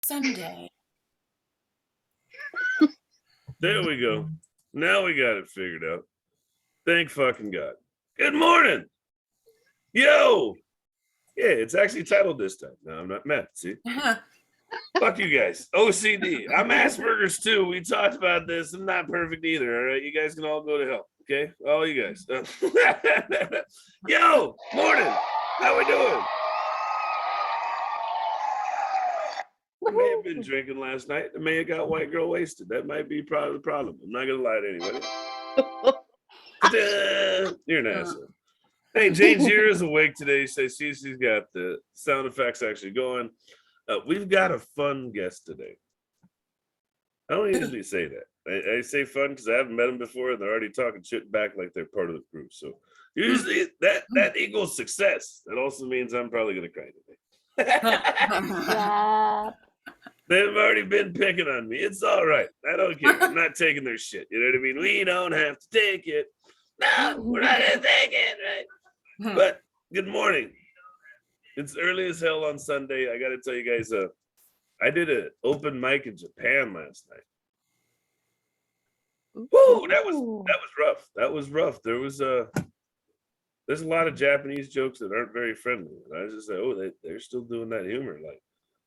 Someday. There we go. Now we got it figured out. Thank fucking God. Good morning. Yo. Yeah, it's actually titled this time. No, I'm not mad. See? Fuck you guys. OCD. I'm Asperger's too. We talked about this. I'm not perfect either. All right. You guys can all go to hell. Okay? All you guys. Yo, morning. How we doing? I may have been drinking last night. I may have got white girl wasted. That might be part of the problem. I'm not gonna lie to anybody. You're an asshole. Hey, Janejira is awake today. She's got the sound effects actually going. We've got a fun guest today. I don't usually say that. I say fun because I haven't met them before and they're already talking shit back like they're part of the crew. So usually that equals success. That also means I'm probably gonna cry today. Yeah. They've already been picking on me. It's all right. I don't care. I'm not taking their shit. You know what I mean? We don't have to take it. No, we're not gonna take it, right? But good morning. It's early as hell on Sunday. I got to tell you guys, I did an open mic in Japan last night. Woo, that was rough. That was rough. There's a lot of Japanese jokes that aren't very friendly. And I was just like, oh, they're still doing that humor. Like,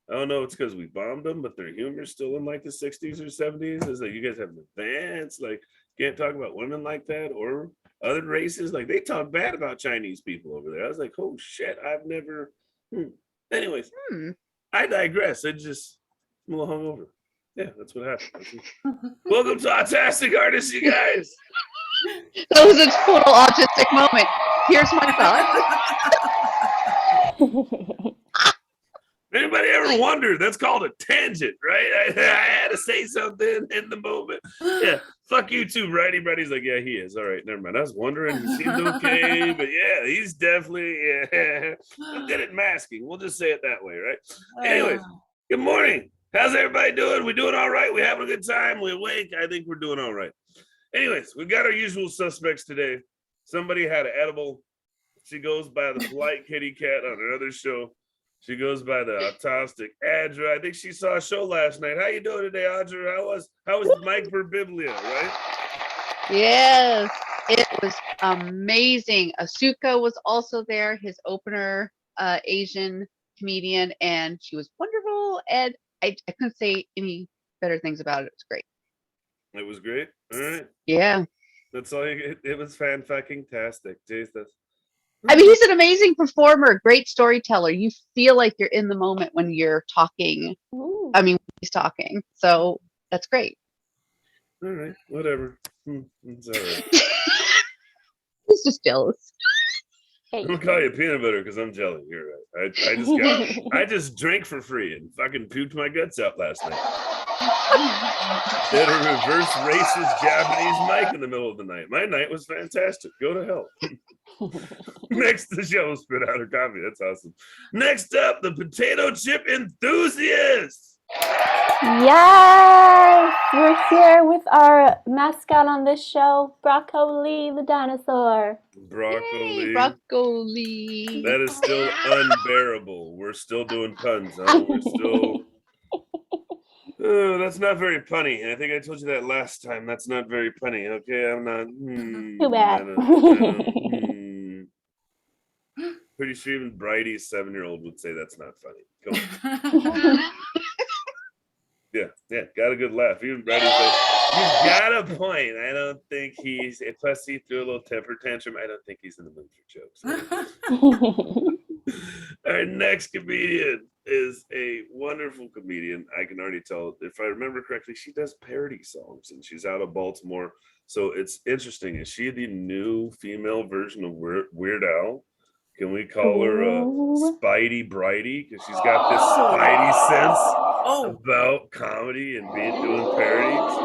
I don't know if it's because we bombed them, but their humor's still in like the 60s or 70s. It's like, you guys have advanced, like, can't talk about women like that or other races. Like, they talk bad about Chinese people over there. I was like, oh shit, I've never. Anyways, I digress. I'm a little hungover. Yeah, that's what happened. Welcome to Autastic Artists, you guys. That was a total autistic moment. Here's my thought. Anybody ever wonder? That's called a tangent, right? I had to say something in the moment. Yeah, fuck you too, Bridie. Bridie's like, yeah, he is. All right, never mind. I was wondering. He seemed okay, but yeah, he's definitely, yeah. I'm good at masking. We'll just say it that way, right? Anyways, good morning. How's everybody doing? We doing all right? We having a good time? We awake? I think we're doing all right. Anyways, we got our usual suspects today. Somebody had an edible. She goes by the polite kitty cat on another show. She goes by the Autastic Audra. I think she saw a show last night. How you doing today, Audra? How was the Mike for Biblia, right? Yes, it was amazing. Asuka was also there, his opener, Asian comedian, and she was wonderful. And I couldn't say any better things about it. It was great. It was great. All right. Yeah. That's all you get. It was fan-fucking-tastic. Jesus. I mean, he's an amazing performer, great storyteller. You feel like you're in the moment when you're talking. Ooh. I mean, he's talking. So that's great. All right, whatever. It's all right. He's just jealous. I'm gonna call you peanut butter because I'm jelly. You're right. I just drank for free and fucking puked my guts out last night. Did a reverse racist Japanese mic in the middle of the night. My night was fantastic. Go to hell. Next, the show spit out her coffee. That's awesome. Next up, the potato chip enthusiast. Yes, we're here with our mascot on this show, Broccoli the dinosaur. Broccoli. Yay, broccoli. That is still unbearable. We're still doing puns. Huh? We're still. Oh, that's not very punny. I think I told you that last time. That's not very punny. Okay, I'm not. Too bad. Pretty sure even Bridie's 7-year-old would say that's not funny. Come on. Yeah, got a good laugh. Even Bridie's like, you've got a point. I don't think he's. Plus, he threw a little temper tantrum. I don't think he's in the mood for jokes. Our next comedian is a wonderful comedian. I can already tell. If I remember correctly, she does parody songs, and she's out of Baltimore. So it's interesting. Is she the new female version of Weird Al? Can we call her Spidey Bridie? Because she's got this Spidey sense about comedy and doing parodies.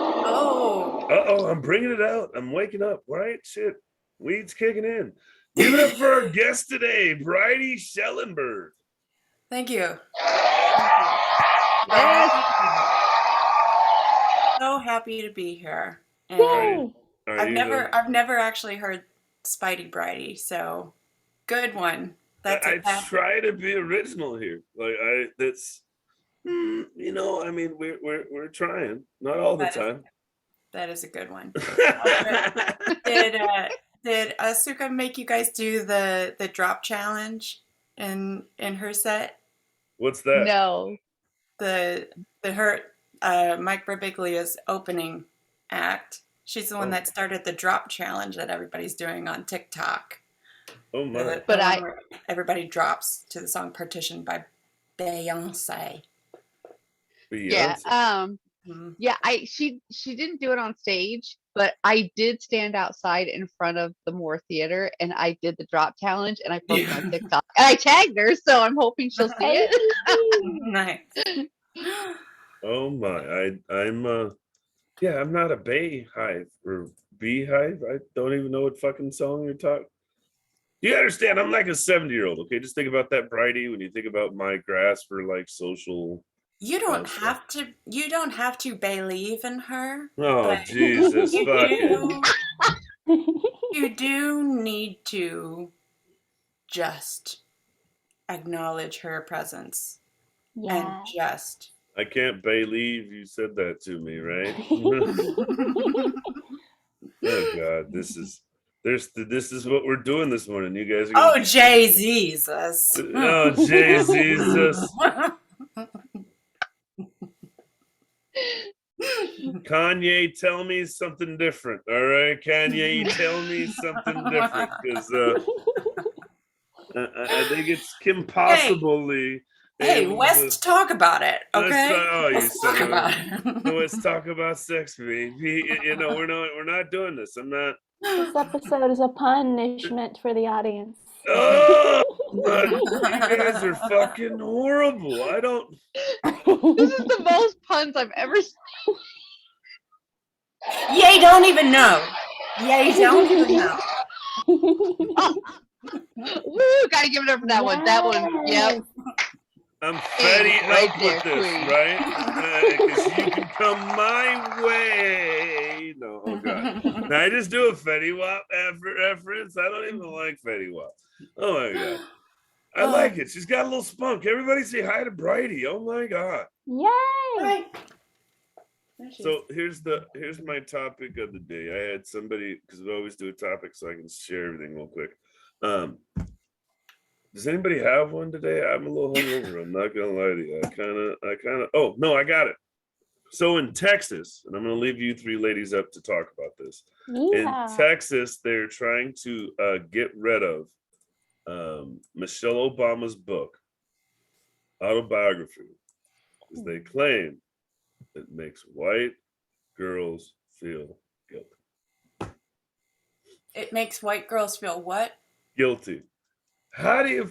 Uh-oh, I'm bringing it out. I'm waking up. Right? Shit. Weed's kicking in. Give it up for our guest today, Brydie Shellenberg. Thank you. Yes. So happy to be here. Yay! I've never actually heard Spidey Bridie, so good one. I try to be original here. Like You know, I mean, we're trying, not all the time. That is a good one. Did Asuka make you guys do the drop challenge in her set? What's that? No. Mike Birbiglia's opening act. She's the one that started the drop challenge that everybody's doing on TikTok. Oh my! Where everybody drops to the song "Partition" by Beyonce. Yeah. Yeah. She didn't do it on stage, but I did stand outside in front of the Moore Theater, and I did the drop challenge, and I posted on TikTok, and I tagged her, so I'm hoping she'll see it. Nice. Oh my! I'm not a Bayhive or Beehive. I don't even know what fucking song you're talking. Do you understand? I'm like a 70-year-old. Okay, just think about that, Bridie. When you think about my grasp for like social. You don't have to. You don't have to believe in her. Oh Jesus! You do need to just acknowledge her presence. Yeah. And just. I can't believe you said that to me, right? Oh God, this is what we're doing this morning. You guys are Jesus. Oh Jesus. Kanye, tell me something different. All right, Kanye, tell me something different, because I think it's impossibly. Hey, West, talk about it, okay? Let's talk about it. Let's talk about sex, baby. You know, we're not doing this. I'm not. This episode is a punishment for the audience. Oh, you guys are fucking horrible. I don't. This is the most puns I've ever seen. Yay, don't even know. Yay, don't even know. Woo, gotta give it up for that one. That one, yep. I'm fetty right up there, with this, queen. right? Because you can come my way. No, oh God. Now I just do a Fetty Wap reference. I don't even like Fetty Wap. Oh my God. I like it. She's got a little spunk. Everybody say hi to Bridie. Oh my God. Yay! So here's my topic of the day. I had somebody, because we always do a topic so I can share everything real quick. Does anybody have one today? I'm a little hungover. I'm not gonna lie to you. I kind of. Oh no, I got it. So in Texas, and I'm gonna leave you three ladies up to talk about this. Yeah. In Texas, they're trying to get rid of Michelle Obama's book, autobiography, because they claim it makes white girls feel guilty. It makes white girls feel what? Guilty. How do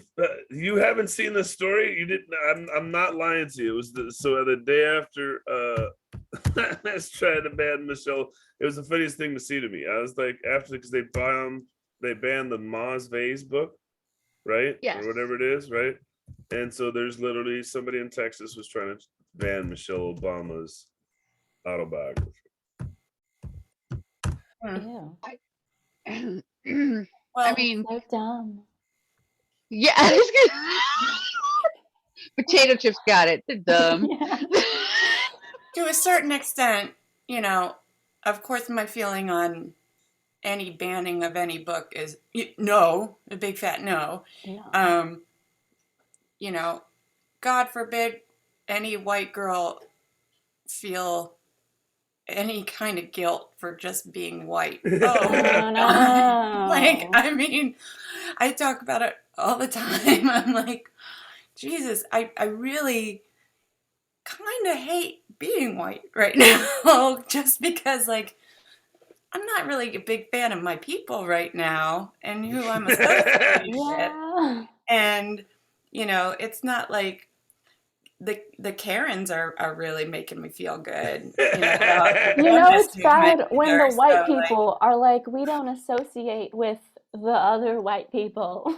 you haven't seen the story? You didn't. I'm not lying to you. It was the day after let's try to ban Michelle. It was the funniest thing to see to me. I was like, because they banned the Maz Vase book, right? Yes. Or whatever it is, right? And so there's literally somebody in Texas was trying to ban Michelle Obama's autobiography. Ew. I mean, so dumb. Yeah. Potato chips got it. They're dumb. Yeah. To a certain extent, you know, of course, my feeling on any banning of any book is no, a big fat no. Yeah. You know, God forbid any white girl feel any kind of guilt for just being white. Oh, no. Like, I mean, I talk about it all the time. I'm like, Jesus, I really kind of hate being white right now just because, like, I'm not really a big fan of my people right now and who I'm associated with. And, you know, it's not like the Karens are really making me feel good. You know, it's bad when the white so, people are like, we don't associate with the other white people.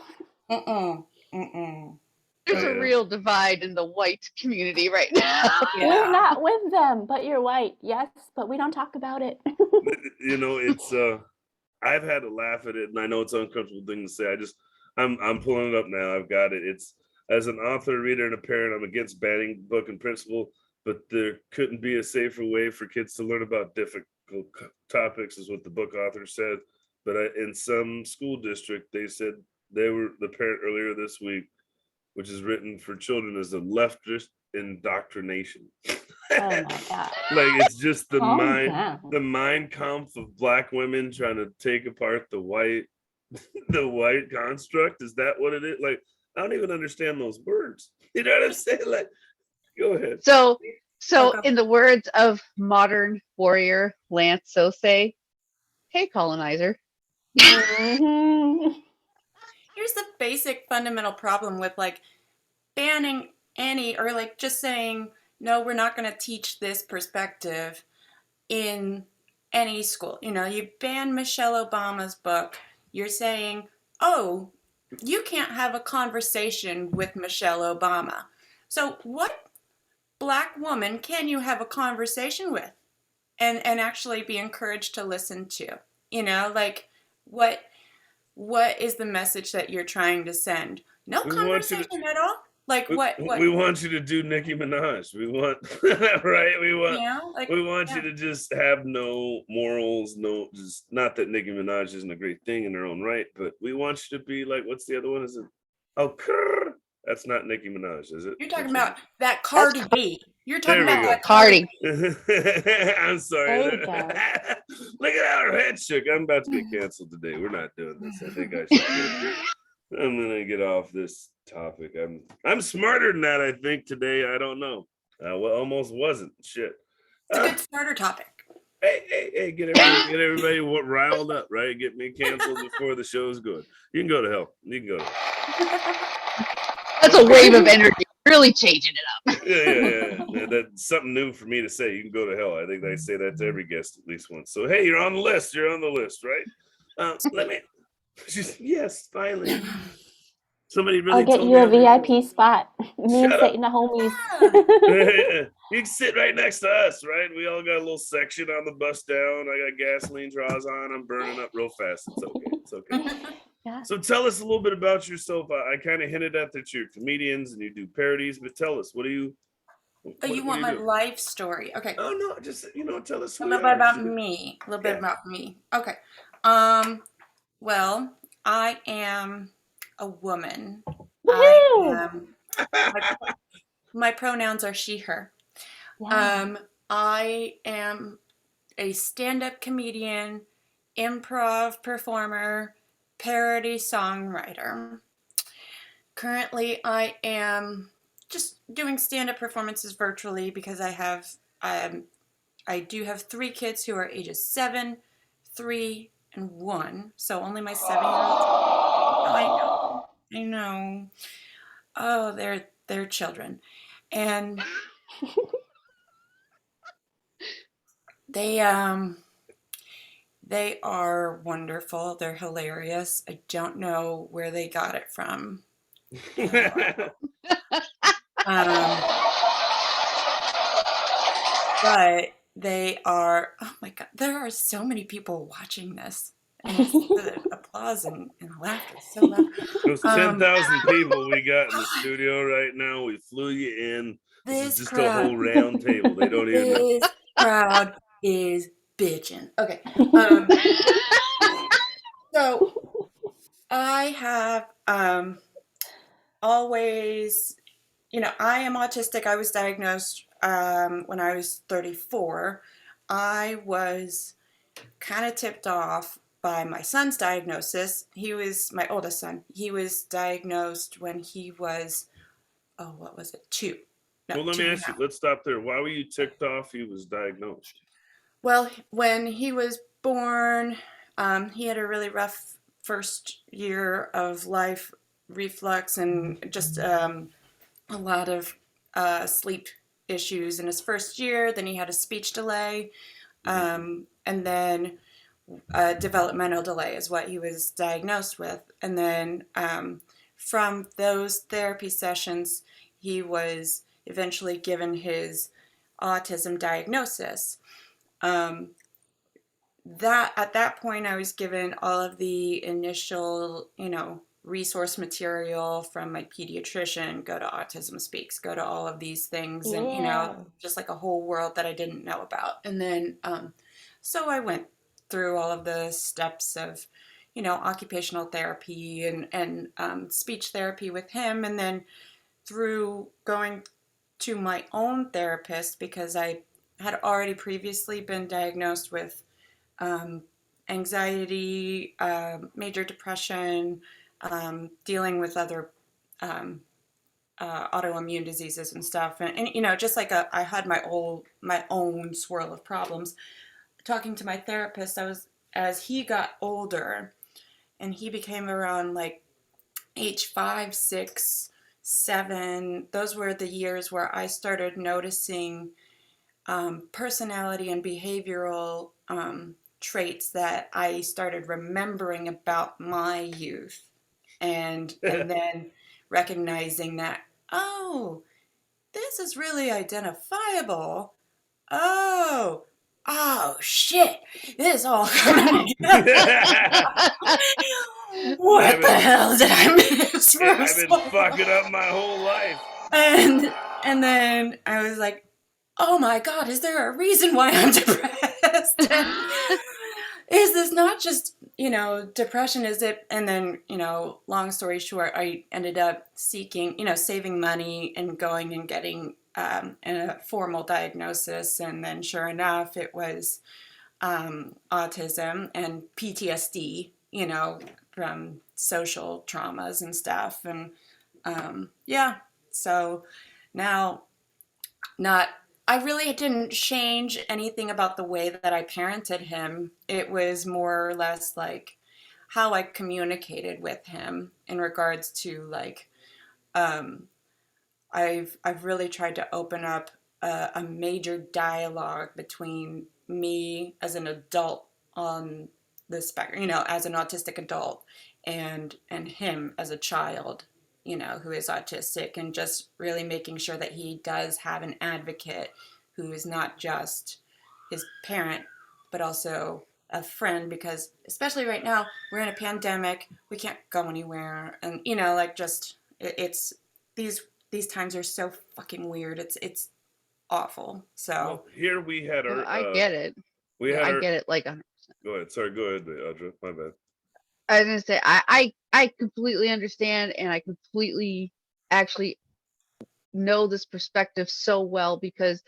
There's a real divide in the white community right now. Yeah. We're not with them, but you're white. Yes, but we don't talk about it. You know, it's I've had to laugh at it, and I know it's an uncomfortable thing to say. I'm pulling it up now. I've got it. It's As an author, reader, and a parent, I'm against banning book in principle, but there couldn't be a safer way for kids to learn about difficult topics, is what the book author said. But in some school district, they said the parent earlier this week, which is written for children as a leftist indoctrination. Oh my god. Like it's just the Calm mind, down. the mind conf of black women trying to take apart the white, the white construct. Is that what it is? Like I don't even understand those words. You know what I'm saying? Like, go ahead. So Okay. in the words of modern warrior Lance Sose, hey colonizer. Mhm. Here's the basic fundamental problem with like banning any, or like just saying, no, we're not going to teach this perspective in any school. You know, you ban Michelle Obama's book. You're saying, oh, you can't have a conversation with Michelle Obama. So what black woman can you have a conversation with and actually be encouraged to listen to? You know, like what is the message that you're trying to send? No We want you to. conversation at all? Like what We want you to do Nicki Minaj. We want right. you know, like We want you yeah. to just have no morals, no, just not that Nicki Minaj isn't a great thing in her own right, but we want you to be like, what's the other one? Is it? Oh, that's not Nicki Minaj, is it? You're talking Which about that That's Cardi B. You're talking There we about go. that Cardi Cardi. B. I'm sorry. There you go. Look at our head shook. I'm about to get canceled today. We're not doing this. I think I should. I'm gonna get off this topic. I'm smarter than that. I think today. I don't know. Well, almost wasn't. Shit. It's a good starter topic. Hey! Get everybody riled up, right? Get me canceled before the show's good. You can go to hell. You can go to hell. That's a wave of energy. Really changing it up. Yeah. That's something new for me to say. You can go to hell. I think I say that to every guest at least once. So hey, you're on the list. You're on the list, right? Let me. Yes, finally. Somebody really I'll get told you me. a VIP spot. Me and Shut up. Satan the homies. You can sit right next to us, right? We all got a little section on the bus down. I got gasoline draws on. I'm burning up real fast. It's okay. It's okay. Yeah. So tell us a little bit about yourself. I kind of hinted at that you're comedians and you do parodies, but tell us, what do you? Oh, you want my life story? Okay. Oh no, just tell us A who little you bit are. about me. A little bit Yeah. about me. Okay. Well, I am a woman. Woohoo! My pronouns are she, her. Yeah. I am a stand-up comedian, improv performer, parody songwriter. Currently, I am just doing stand-up performances virtually because I do have 3 kids who are ages 7, 3, and 1. So only my 7-year-old. Oh, I know. Oh, they're children, and they are wonderful. They're hilarious. I don't know where they got it from. But they are, oh my God, there are so many people watching this. And it's the applause and laughter is so loud. Those 10,000 people we got in the studio right now, we flew you in. This is just a whole round table. They don't even know. This crowd is bitching. Okay. So I have always, I am autistic. I was diagnosed when I was 34. I was kind of tipped off by my son's diagnosis. He was my oldest son. He was diagnosed when he was, what was it? 2. No, Well, let 2 me and ask a you, half. let's stop there. Why were you ticked off he was diagnosed? Well, when he was born, he had a really rough first year of life, reflux, and just a lot of sleep issues in his first year. Then he had a speech delay, and then a developmental delay is what he was diagnosed with. And then from those therapy sessions, he was eventually given his autism diagnosis. That at that point, I was given all of the initial, resource material from my pediatrician, go to Autism Speaks, go to all of these things, and Yeah. just like a whole world that I didn't know about. And then so I went through all of the steps of occupational therapy and speech therapy with him, and then through going to my own therapist, because I had already previously been diagnosed with anxiety, major depression, dealing with other autoimmune diseases and stuff, and just like I had my own swirl of problems. Talking to my therapist, as he got older, and he became around like age 5, 6, 7. Those were the years where I started noticing personality and behavioral traits that I started remembering about my youth, and then recognizing that, oh, this is really identifiable. Oh shit, this is all coming together. What the hell did I miss? I've been fucking up my whole life. And then I was like, oh my God, is there a reason why I'm depressed? Is this not just, depression? Is it? And then, long story short, I ended up seeking, saving money and going and getting a formal diagnosis. And then sure enough, it was autism and PTSD, from social traumas and stuff. And so now I really didn't change anything about the way that I parented him. It was more or less like how I communicated with him in regards to like, I've really tried to open up a major dialogue between me as an adult on the spectrum, as an autistic adult, and him as a child, who is autistic, and just really making sure that he does have an advocate who is not just his parent, but also a friend, because especially right now, we're in a pandemic, we can't go anywhere, and it's these times are so fucking weird. It's awful. So well, here we had our I get it. I get it like 100%. Go ahead. Sorry, go ahead, Audra. My bad. I was gonna say I completely understand, and I completely actually know this perspective so well, because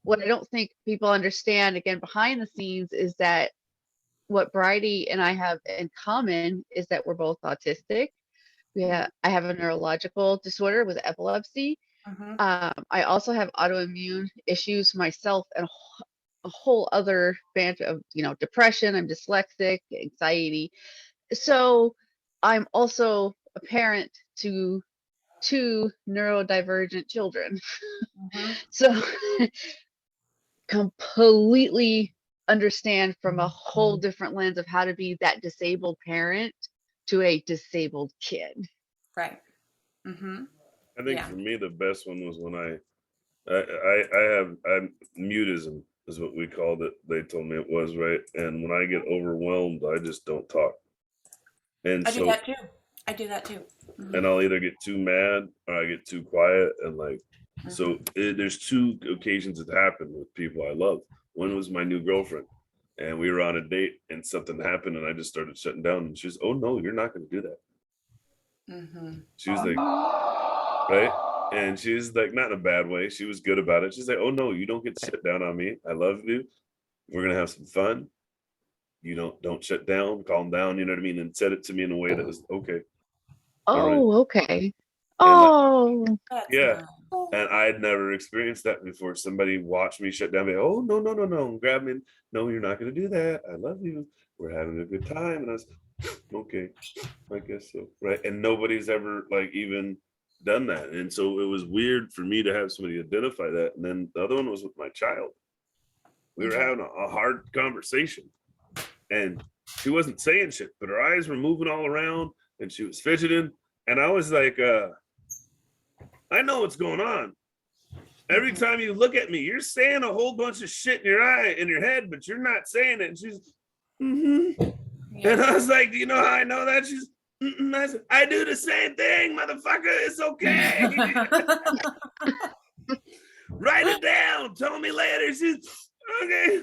what I don't think people understand, again, behind the scenes, is that what Bridie and I have in common is that we're both autistic. I have a neurological disorder with epilepsy. I also have autoimmune issues myself, and a whole other band of depression. I'm dyslexic, anxiety. So I'm also a parent to 2 neurodivergent children. So completely understand from a whole different lens of how to be that disabled parent to a disabled kid. Right. I think for me the best one was when I have mutism is what we called it. They told me it was, right. And when I get overwhelmed, I just don't talk. And I do that too. And I'll either get too mad or I get too quiet, and like so there's 2 occasions it happened with people I love. One was my new girlfriend, and we were on a date and something happened and I just started shutting down, and she's, oh no, you're not going to do that. She was like, right, and she was like, not in a bad way, she was good about it. She's like, oh no, you don't get to shut down on me. I love you, we're gonna have some fun. You don't shut down, calm down, you know what I mean, and said it to me in a way that was okay. Oh, okay. Oh, yeah. And I had never experienced that before. Somebody watched me shut down. Oh, no, grab me. No, you're not going to do that. I love you. We're having a good time. And I was, okay, I guess so. Right. And nobody's ever like even done that. And so it was weird for me to have somebody identify that. And then the other one was with my child. We were having a hard conversation and she wasn't saying shit, but her eyes were moving all around and she was fidgeting. And I was like, I know what's going on. Every time you look at me, you're saying a whole bunch of shit in your head, but you're not saying it. And she's, And I was like, do you know how I know that? She's, I said, I do the same thing, motherfucker. It's okay. Write it down. Tell me later. She's okay.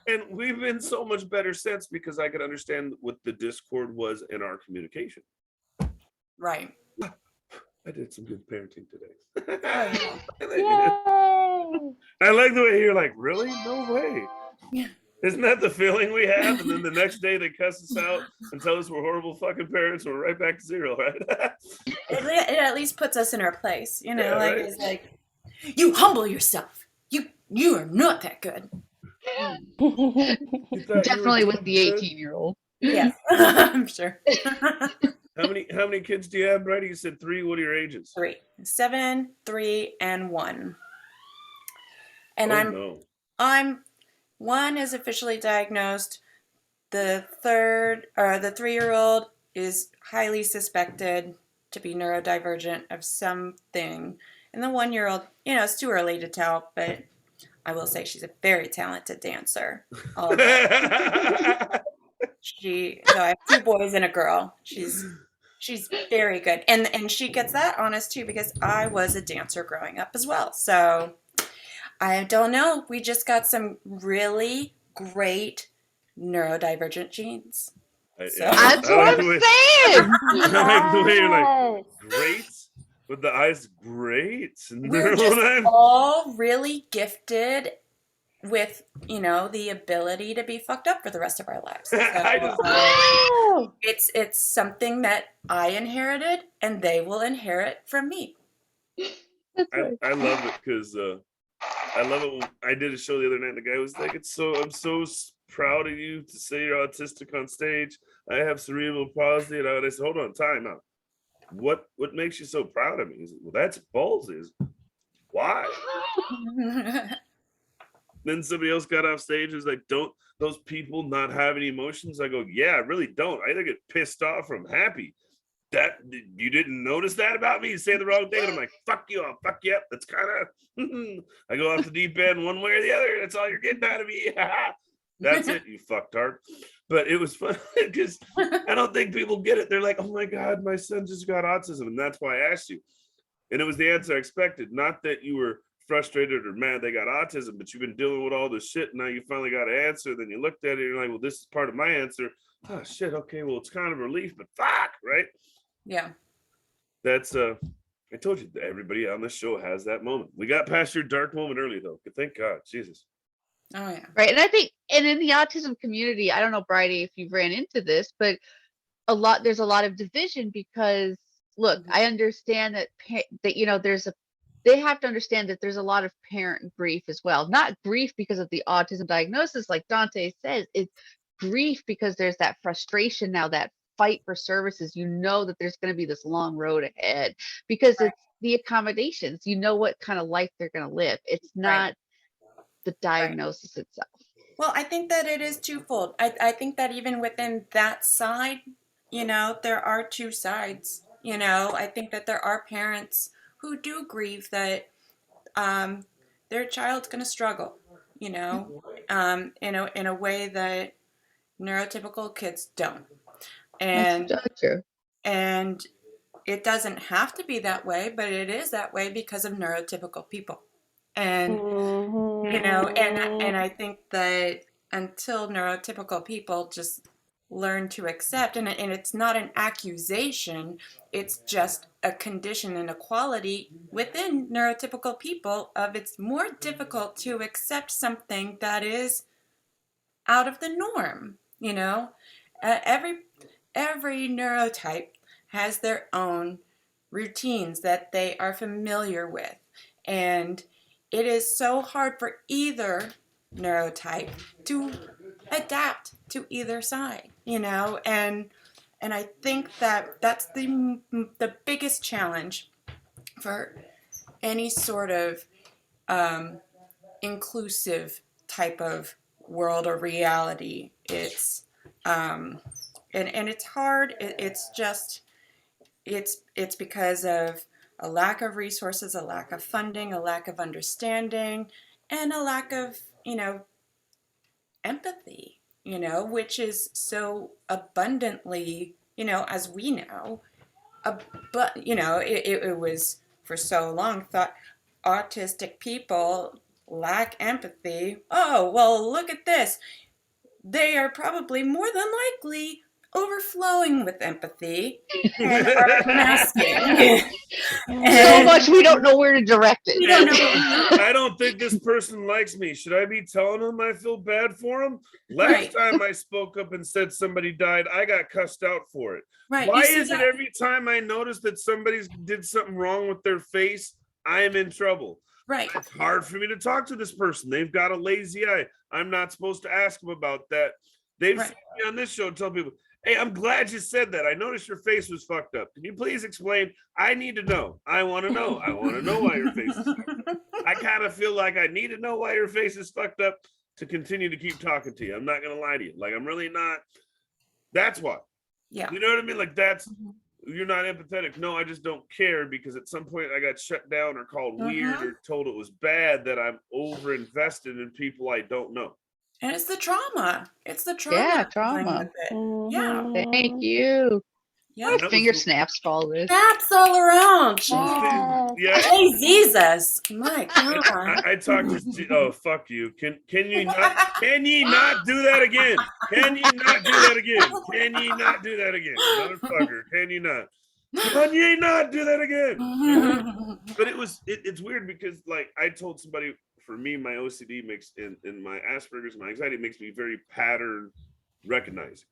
And we've been so much better since because I could understand what the Discord was in our communication. Right. I did some good parenting today. Yay! I like the way you're like, really? No way. Yeah. Isn't that the feeling we have? And then the next day they cuss us out and tell us we're horrible fucking parents. We're right back to zero, right? It at least puts us in our place, you know. Yeah, like right? it's like, you humble yourself. You are not that good. You thought Definitely you were with the good? 18-year-old. Yes, I'm sure. How many kids do you have, Brydie? You said 3. What are your ages? 3, 7, 3, and 1. And Oh, I'm 1 is officially diagnosed. The 3-year-old is highly suspected to be neurodivergent of something. And the 1-year-old, it's too early to tell, but I will say she's a very talented dancer. no. So I have 2 boys and a girl. She's very good. And she gets that honest too, because I was a dancer growing up as well. So I don't know. We just got some really great neurodivergent genes. That's what I'm saying. I like the way you're like, Yes. great with the eyes, great. We're just all really gifted with, the ability to be fucked up for the rest of our lives. So, Woo! it's something that I inherited, and they will inherit from me. I love it because I love it. When I did a show the other night. And the guy was like, I'm so proud of you to say you're autistic on stage. I have cerebral palsy." And I said, "Hold on, time out. What makes you so proud of me?" He said, "Well, that's ballsy." Why? Then somebody else got off stage and was like, "Don't those people not have any emotions?" I go, "Yeah, I really don't. I either get pissed off or I'm happy. That you didn't notice that about me? You say the wrong thing, and I'm like, fuck you, I'll fuck you up." That's kind of I go off the deep end one way or the other. That's all you're getting out of me. That's it, you fucktard. But it was fun because I don't think people get it. They're like, "Oh my God, my son just got autism," and that's why I asked you. And it was the answer I expected. Not that you were frustrated or mad they got autism, but you've been dealing with all this shit. And now you finally got an answer. Then you looked at it and you're like, "Well, this is part of my answer." Oh shit, okay, well, it's kind of relief, but fuck, right? Yeah. That's I told you everybody on this show has that moment. We got past your dark moment early though. Thank God. Jesus. Oh yeah. Right. And I think, and in the autism community, I don't know, Bridie, if you've ran into this, but there's a lot of division because look, I understand that they have to understand that there's a lot of parent grief as well. Not grief because of the autism diagnosis, like Duante says, it's grief because there's that frustration now, that fight for services. That there's going to be this long road ahead because it's the accommodations. What kind of life they're going to live. It's not the diagnosis itself. Well, I think that it is twofold. I think that even within that side, there are 2 sides. I think that there are parents who do grieve that their child's going to struggle, in a way that neurotypical kids don't. And That's true. And it doesn't have to be that way, but it is that way because of neurotypical people. And and I think that until neurotypical people just learn to accept, and it's not an accusation, it's just a condition and a quality within neurotypical people of it's more difficult to accept something that is out of the norm. Every neurotype has their own routines that they are familiar with, and it is so hard for either neurotype to adapt to either side, and I think that that's the biggest challenge for any sort of inclusive type of world or reality. It's and it's hard. It's because of a lack of resources, a lack of funding, a lack of understanding, and a lack of, empathy, which is so abundantly as we know, but it was for so long thought autistic people lack empathy. Oh, well, look at this. They are probably more than likely overflowing with empathy and are masking. So much we don't know where to direct it. We don't know. I don't think this person likes me. Should I be telling them I feel bad for them? Last Right. time I spoke up and said somebody died, I got cussed out for it. Right. Why You see is it that? every time I notice that somebody's did something wrong with their face, I am in trouble? Right. It's hard for me to talk to this person. They've got a lazy eye. I'm not supposed to ask them about that. They've Right. seen me on this show tell people, hey, I'm glad you said that. I noticed your face was fucked up. Can you please explain? I need to know. I want to know. I want to know why your face is fucked up. I kind of feel like I need to know why your face is fucked up to continue to keep talking to you. I'm not going to lie to you. Like, I'm really not. That's why. Yeah. You know what I mean? Like, that's, you're not empathetic. No, I just don't care because at some point I got shut down or called weird or told it was bad that I'm over invested in people I don't know. And it's the trauma. It's the trauma. Yeah, that comes trauma. with it. Yeah. Thank you. Yeah. And that Finger was- snaps for all this. Snaps all around. Yeah. Hey, Jesus. My God. I talked to oh fuck you. Can you not do that again? Can you not do that again? Can you not do that again? Motherfucker, can you not? Can you not do that again? But it's weird because like I told somebody, for me, my OCD makes in my Asperger's, my anxiety makes me very pattern recognizing.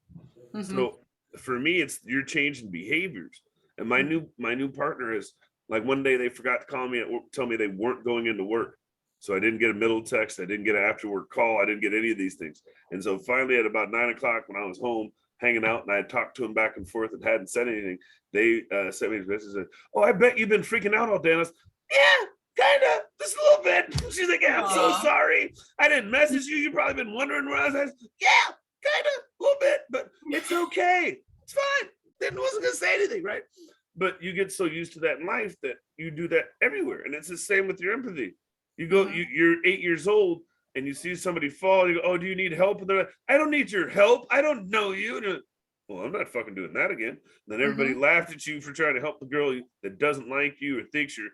So for me, it's you're changing behaviors. And my new partner is like one day they forgot to call me at work, tell me they weren't going into work. So I didn't get a middle text, I didn't get an after work call, I didn't get any of these things. And so finally at about 9 o'clock when I was home hanging out and I had talked to him back and forth and hadn't said anything, they sent me a message and said, oh, I bet you've been freaking out all day. And I was, yeah, kind of, just a little bit. She's like, yeah, I'm so sorry. I didn't message you. You've probably been wondering where I was. Yeah, kind of, a little bit, but it's okay. It's fine. Then wasn't gonna say anything, right? But you get so used to that in life that you do that everywhere, and it's the same with your empathy. You go, you're 8 years old, and you see somebody fall. You go, oh, do you need help? And they're like, I don't need your help. I don't know you. And like, well, I'm not fucking doing that again. And then everybody laughed at you for trying to help the girl that doesn't like you or thinks you're.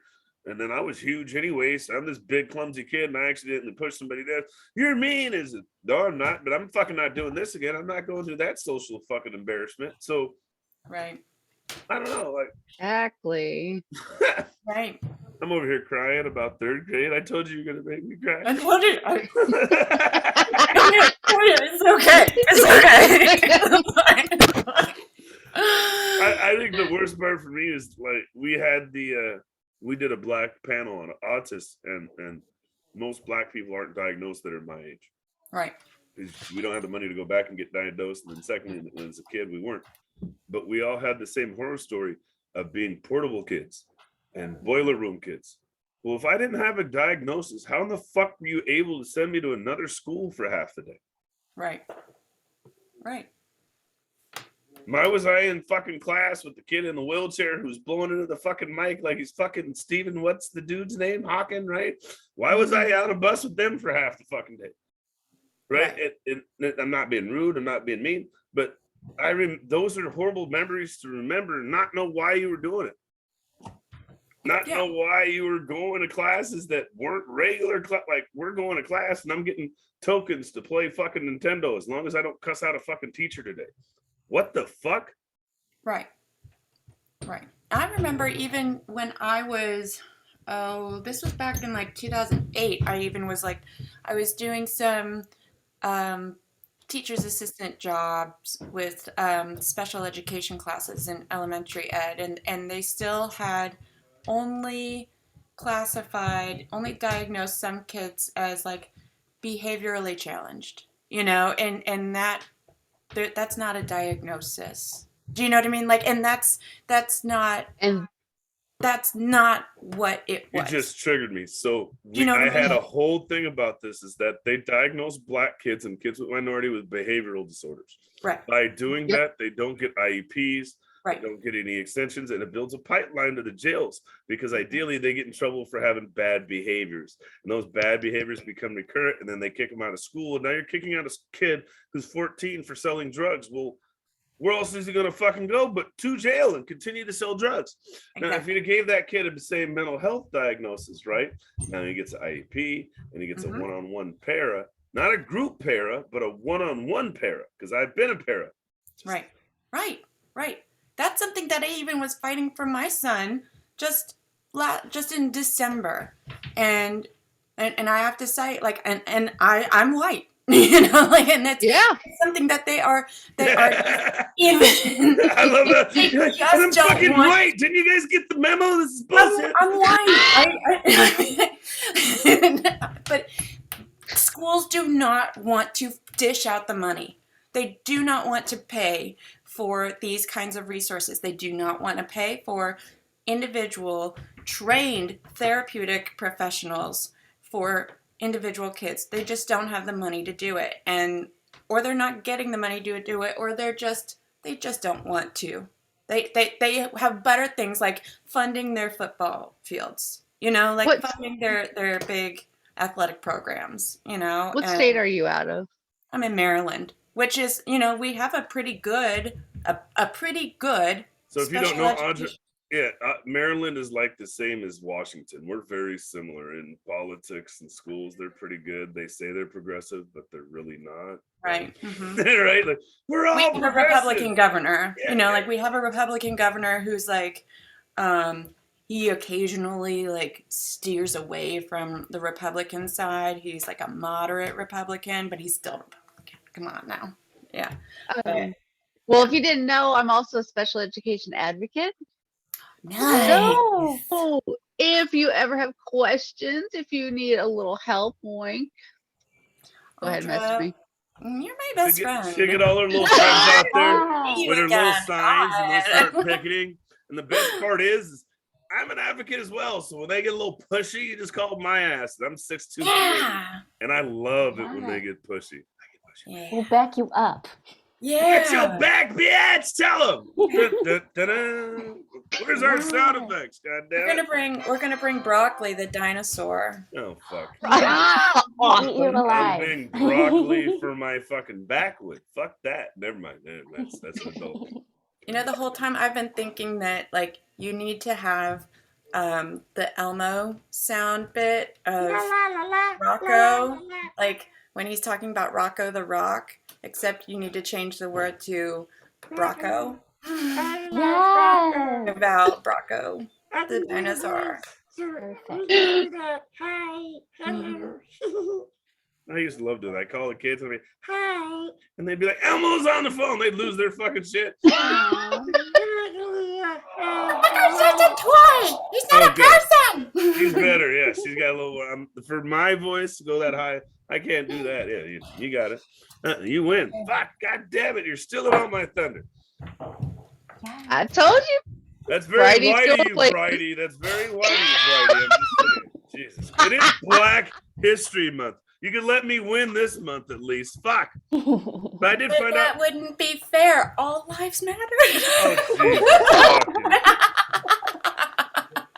And then I was huge anyway, so I'm this big clumsy kid, and I accidentally pushed somebody down. You're mean, is it? No, I'm not. But I'm fucking not doing this again. I'm not going through that social fucking embarrassment. So, Right. I don't know. Like, Exactly. Right. I'm over here crying about third grade. I told you you're gonna make me cry. And what did it's okay. It's okay. I think the worst part for me is like we did a black panel on autists, and most black people aren't diagnosed that are my age. Right. We don't have the money to go back and get diagnosed. And then secondly, when as a kid, we weren't. But we all had the same horror story of being portable kids and boiler room kids. Well, if I didn't have a diagnosis, how in the fuck were you able to send me to another school for half the day? Right. Right. Why was I in fucking class with the kid in the wheelchair who's blowing into the fucking mic like he's fucking Steven, what's the dude's name? Hawking, right? Why was I on a bus with them for half the fucking day? Right? And I'm not being rude, I'm not being mean, but those are horrible memories to remember and not know why you were doing it. Not know why you were going to classes that weren't regular, like we're going to class and I'm getting tokens to play fucking Nintendo as long as I don't cuss out a fucking teacher today. What the fuck? Right. Right. I remember even when I was, this was back in like 2008. I was doing some teacher's assistant jobs with special education classes in elementary ed, and they still had only diagnosed some kids as like behaviorally challenged, and that's not a diagnosis. Do you know what I mean? Like, and that's not what it was. It just triggered me. So I had a whole thing about this is that they diagnose black kids and kids with minority with behavioral disorders. Right. By doing that, they don't get IEPs. Right. They don't get any extensions, and it builds a pipeline to the jails because ideally they get in trouble for having bad behaviors. And those bad behaviors become recurrent, and then they kick them out of school. And now you're kicking out a kid who's 14 for selling drugs. Well, where else is he going to fucking go but to jail and continue to sell drugs? Now, if you gave that kid a, say, mental health diagnosis, right? Now he gets an IEP and he gets a one-on-one para, not a group para, but a one-on-one para, because I've been a para. Right. That's something that I even was fighting for my son just in December, and I have to say, like, and I'm white. You know, like, and it's something that they are even. I love that. They And just I'm don't fucking want- white. Didn't you guys get the memo? This is bullshit. I'm white. But schools do not want to dish out the money. They do not want to pay for these kinds of resources. They do not want to pay for individual trained therapeutic professionals for individual kids. They just don't have the money to do it, or they're not getting the money to do it, or they just don't want to. They have better things like funding their football fields, you know, like funding their big athletic programs, you know. What state are you out of? I'm in Maryland, which is, you know, we have a pretty good. So if you don't know, Audra, Maryland is like the same as Washington. We're very similar in politics and schools. They're pretty good. They say they're progressive, but they're really not. Right. Mm-hmm. Right? Like, we have a Republican governor. Yeah, you know, like we have a Republican governor who's like, he occasionally like steers away from the Republican side. He's like a moderate Republican, but he's still Republican. Come on now. Yeah. Well, if you didn't know, I'm also a special education advocate. Nice. So if you ever have questions, if you need a little help, wink, go ahead and message me. You're my best friend. She'll get all her little friends out there with her little signs and they'll start picketing. And the best part is I'm an advocate as well. So when they get a little pushy, you just call my ass. I'm 6'2", and I love it when they get pushy. We'll back you up. Yeah. Get your back, bitch. Tell them. Where's our sound effects? God damn it. We're gonna bring Broccoli the dinosaur. Oh fuck. Eat you I'm alive. being broccoli for my fucking backwood. Fuck that. Never mind. That's an adult. You know, the whole time I've been thinking that like you need to have the Elmo sound bit of Rocco, like when he's talking about Rocco the Rock, except you need to change the word to Brocco. Yes. About Brocco the dinosaur. Perfect. I used to love that. I call the kids and I'd be, hi, and they'd be like, Elmo's on the phone. They'd lose their fucking shit. He's just a toy. He's not a person. She's better. Yeah, she's got a little. For my voice to go that high, I can't do that. Yeah, you got it. You win. Fuck. God damn it. You're stealing all my thunder. I told you. That's very Bridie's white of you, going Bridie. That's very white of you, Bridie. I'm just saying. Jesus. It is Black History Month. You can let me win this month at least. Fuck. But I did find that out. wouldn't be fair. All lives matter. Oh,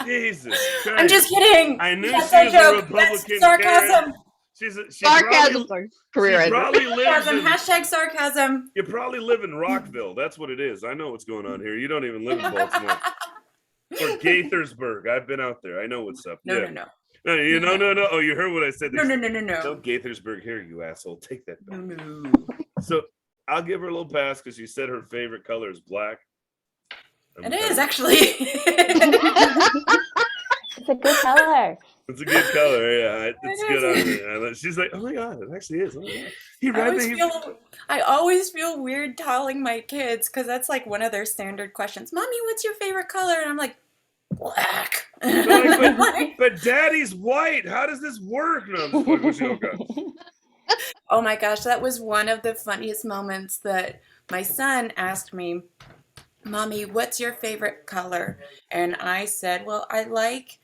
Jesus Christ. I'm just kidding. I knew That's she was a joke. a Republican. That's sarcasm. Sarcasm. She probably lives in, Hashtag sarcasm. you probably live in Rockville. That's what it is. I know what's going on here. You don't even live in Baltimore. Or Gaithersburg. I've been out there. I know what's up. No. No. Oh, you heard what I said. No. No Gaithersburg here, you asshole. Take that back. No. So I'll give her a little pass because she said her favorite color is black. It is actually. It's a good color. It's a good color, yeah. It's good on her. She's like, oh my god, it actually is. Oh my god. I always feel weird telling my kids because that's like one of their standard questions. Mommy, what's your favorite color? And I'm like, black. But Daddy's white. How does this work? No, I'm just fucking with you. Oh my gosh, that was one of the funniest moments that my son asked me, Mommy, what's your favorite color? And I said, well, I like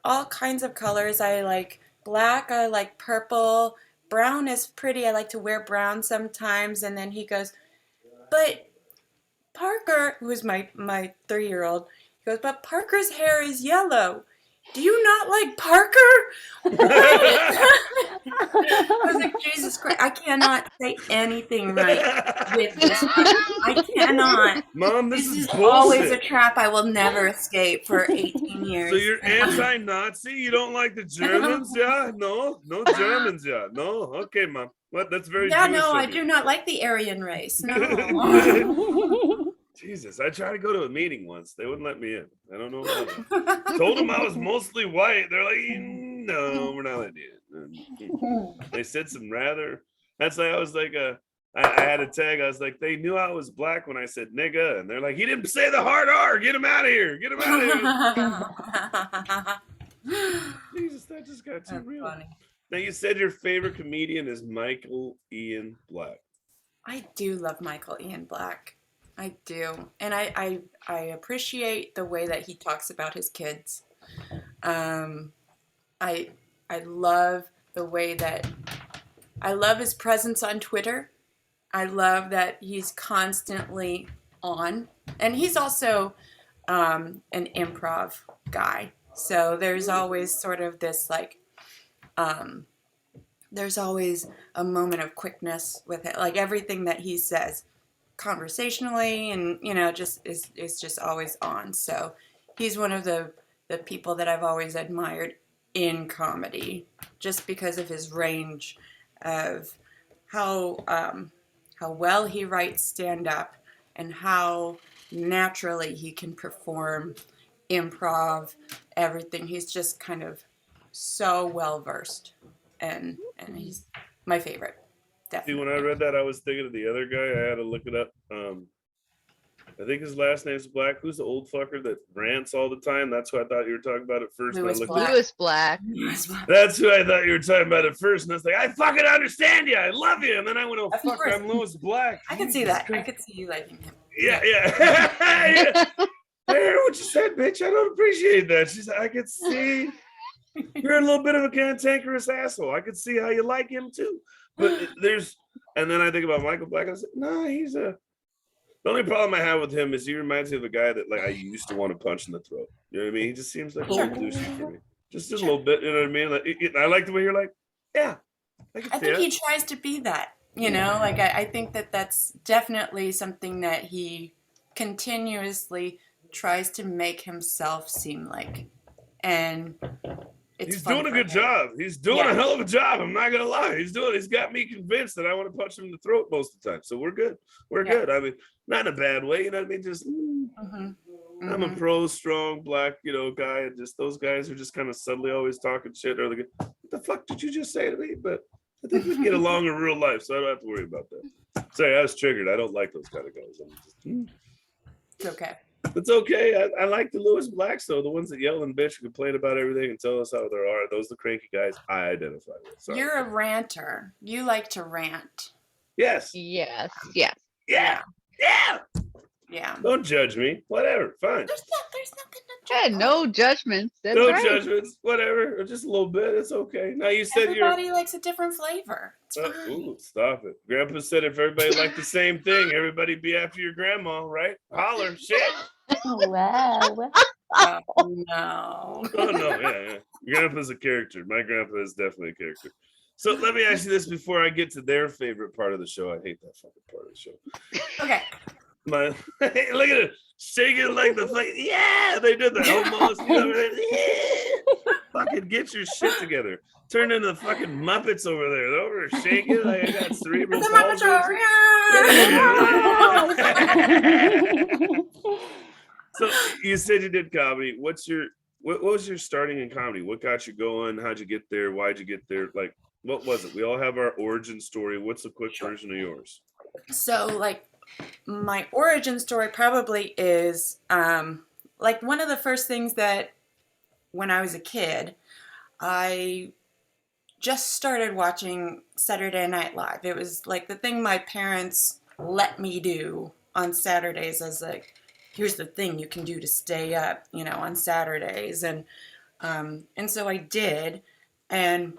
all kinds of colors. I like black, I like purple, brown is pretty. I like to wear brown sometimes. And then he goes, but Parker, who is my 3-year-old, he goes, but Parker's hair is yellow. Do you not like Parker? I was like, Jesus Christ, I cannot say anything right with this. I cannot. Mom, this is always a bullshit. trap I will never escape for 18 years. So you're anti-Nazi? You don't like the Germans? Yeah? No Germans, yeah. No? Okay, Mom. What? That's very Yeah, Jewish no, of I you. do not like the Aryan race. No. Jesus, I tried to go to a meeting once. They wouldn't let me in. I don't know why. Told them I was mostly white. They're like, no, we're not letting you in. They said some rather. That's like I was like I had a tag. I was like, they knew I was black when I said nigga, and they're like, he didn't say the hard R. Get him out of here. Get him out of here. Jesus, that just got too That's real. funny. Now you said your favorite comedian is Michael Ian Black. I do love Michael Ian Black. I do. And I appreciate the way that he talks about his kids. I love the way that I love his presence on Twitter. I love that he's constantly on. And he's also an improv guy. So there's always sort of this like there's always a moment of quickness with it. Like everything that he says conversationally and just is just always on. So he's one of the people that I've always admired in comedy, just because of his range of how well he writes stand up and how naturally he can perform improv, everything. He's just kind of so well versed, and he's my favorite. Definitely. See, when I read that, I was thinking of the other guy. I had to look it up. I think his last name's Black. Who's the old fucker that rants all the time? That's who I thought you were talking about at first. Louis Black. Louis Black. That's who I thought you were talking about at first. And I was like, I fucking understand you. I love you. And then I went, oh, fuck, I'm Louis Black. I can see that. I could see you liking him. Yeah. Yeah. I heard what you said, bitch. I don't appreciate that. She's like, I could see you're a little bit of a cantankerous asshole. I could see how you like him too. But and then I think about Michael Black. I was like, nah, the only problem I have with him is he reminds me of a guy that like I used to want to punch in the throat. You know what I mean? He just seems like a little douchey for me. Just a little bit, you know what I mean? Like, I like the way you're like, yeah. I think he tries to be that, like I think that's definitely something that he continuously tries to make himself seem like. And he's doing a good job. He's doing a hell of a job. I'm not gonna lie. He's got me convinced that I want to punch him in the throat most of the time. So we're good. We're good. I mean, not in a bad way. You know what I mean? Just I'm a pro, strong black, guy, and just those guys who just kind of subtly always talking shit. Or like, what the fuck did you just say to me? But I think we get along in real life, so I don't have to worry about that. Sorry, I was triggered. I don't like those kind of guys. It's okay. It's okay. I like the Louis Blacks, though. The ones that yell and bitch and complain about everything and tell us how there are. Those are the cranky guys I identify with. Sorry. You're a ranter. You like to rant. Yes. Yes. Yeah. Don't judge me. Whatever. Fine. There's nothing to judge. No judgments. That's No right. judgments. Whatever. Just a little bit. It's okay. Now you said everybody likes a different flavor. It's fine. Ooh, stop it. Grandpa said if everybody liked the same thing, everybody be after your grandma, right? Holler. Shit. Well. Oh, no. Oh, no. Yeah. Grandpa's a character. My grandpa is definitely a character. So let me ask you this before I get to their favorite part of the show. I hate that fucking part of the show. Okay. Look at it. Shaking like the fucking, yeah, they did that almost. Yeah. Fucking get your shit together. Turn into the fucking Muppets over there. They're over there shaking like I got cerebral palsy. So you said you did comedy. What was your starting in comedy? What got you going? How'd you get there? Why'd you get there? Like, what was it? We all have our origin story. What's a quick version of yours? So, my origin story probably is, one of the first things that when I was a kid, I just started watching Saturday Night Live. It was the thing my parents let me do on Saturdays as here's the thing you can do to stay up, on Saturdays. And so I did. And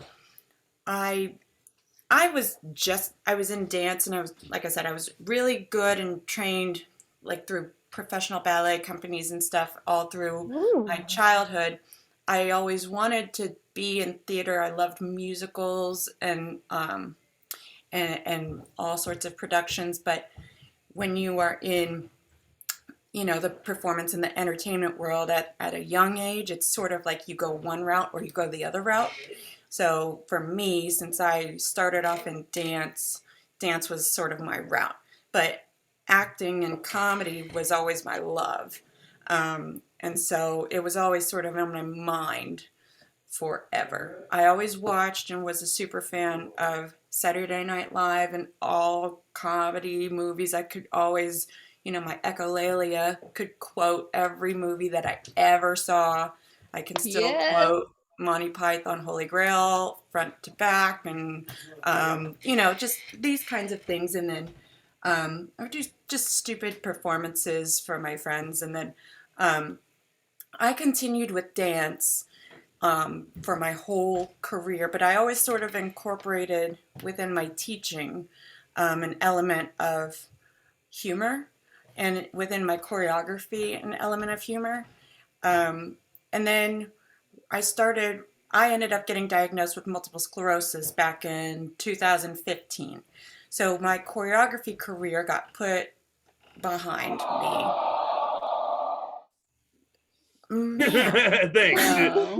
I was in dance, and I was, like I said, I was really good and trained through professional ballet companies and stuff all through my childhood. I always wanted to be in theater. I loved musicals and all sorts of productions. But when you are in, the performance and the entertainment world at a young age, it's sort of like you go one route or you go the other route. So for me, since I started off in dance was sort of my route. But acting and comedy was always my love. And so it was always sort of in my mind forever. I always watched and was a super fan of Saturday Night Live and all comedy movies. I could always, my echolalia could quote every movie that I ever saw. I can still quote Monty Python, Holy Grail, front to back, and, just these kinds of things. And then or just stupid performances for my friends. And then I continued with dance for my whole career, but I always sort of incorporated within my teaching an element of humor, and within my choreography an element of humor. And then I ended up getting diagnosed with multiple sclerosis back in 2015. So my choreography career got put behind me. Thanks.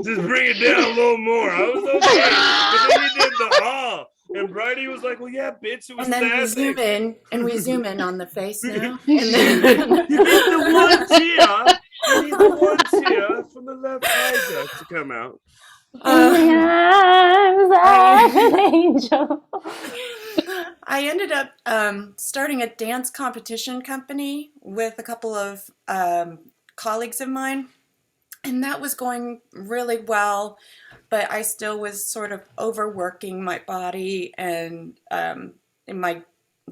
Just bring it down a little more. I was okay, but then you did the and Bridie was like, "Well, yeah, bitch, it was." And then we zoom in on the face now. You need the one tear. You need the one tear from the left eye duct to come out. In the arms of an angel. I ended up starting a dance competition company with a couple of colleagues of mine. And that was going really well, but I still was sort of overworking my body, and my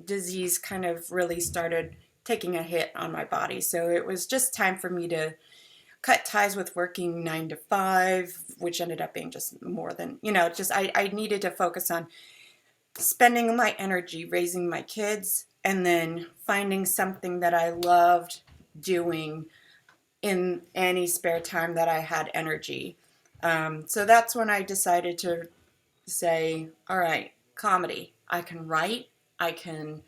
disease kind of really started taking a hit on my body. So it was just time for me to cut ties with working 9 to 5, which ended up being just more than, I needed to focus on spending my energy raising my kids, and then finding something that I loved doing in any spare time that I had energy. So that's when I decided to say, all right, comedy. I can write, I can